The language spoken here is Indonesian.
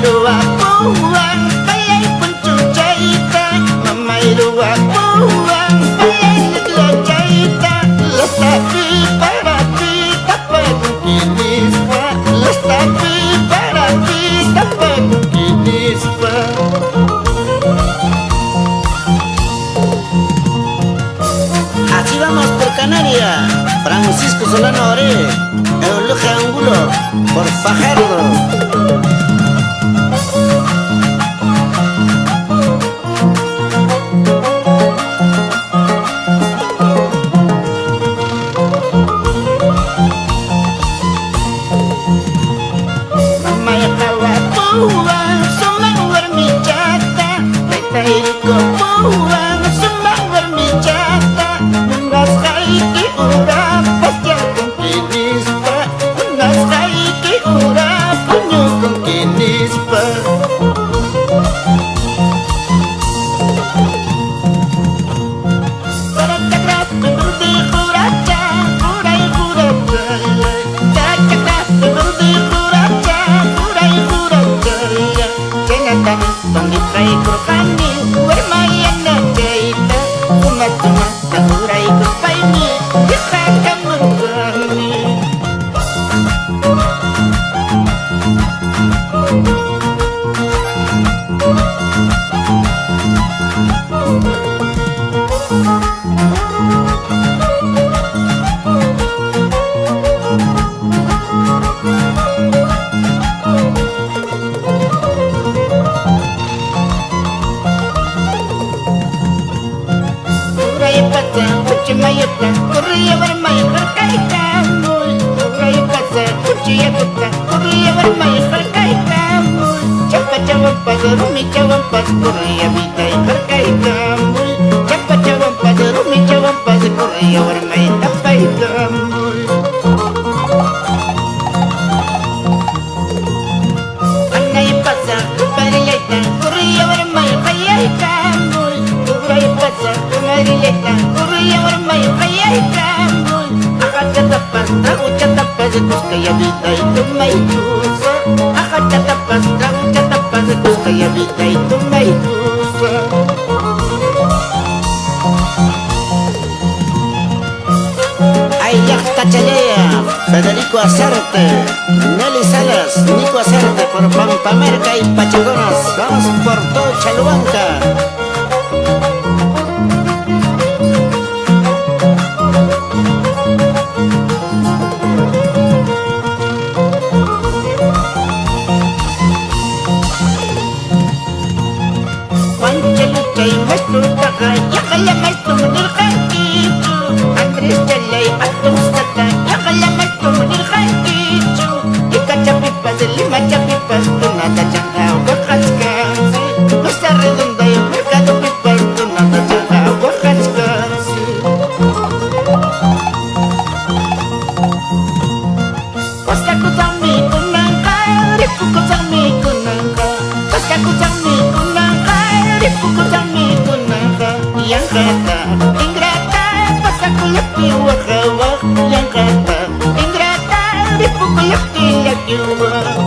dua buang kayay pencucaita, mamay dua buang kayay naglacaita. Lestapi para kita pagkinis pa, lestapi para kita pagkinis pa. Así vamos por Canarias, Francisco Solano Ore, Eulogia Angulo, por Fajardo. Mamaya kawa buang, sumang warmijata, taitaiku buang, sumang warmijata. Ungas kaiki ura, pasya kong kinis pa, ungas kaiki ura, punyo kong kinis pa. Karakakras, pinurdi kuraca, kuray kuraca, kakakras, pinurdi kuraca, kuray kuraca. Kenatan, pangitray kurkani, warmayan na jaita, kumatuma, nakuray kurpayni, kakakamurkani. Kuray pasa, kuchimayuta, kuriya warmay karkay kamoy. Kuray pasa, kuchiyatuta, kuriya warmay karkay kamoy. Chapa chawampas, rumi chawampas, kuriya bitay karkay kamoy. Chapa chawampas, rumi chawampas, kuriya warmay tapay kamoy. Anay pasa, kupariyayta, kuriya warmay kayay kamoy. Kuray pasa, kumariyayta, kuriya warmay kayay kamoy. Akad katapas, tahu katapas, kus kaya bitay tumay tusa. Akad katapas, tahu katapas, kus kaya bitay tumay tusa. Ayak Tachalea, Federico Acerte, Nelly Salas, Nico Acerte por Pampamerca y Pachagonas. Vamos por todo Chaluanca. Panchaluchay, maestro taga, yakala maestro munir kankichu. Andres Chalay, atong sata, yakala maestro munir kankichu. Ika chapipas, lima chapipas, tunada changa, wakas kansi. Nuestra redonda y mercado pipas, tunada changa, wakas kansi. Basta kusami kunangka, ripu kusami kunangka. Basta kusami kunangka, ripu kusami kunangka. Yang kata, ingrata, basta kulati wakawak. Yang kata, ingrata, ripu kulati lakiwak.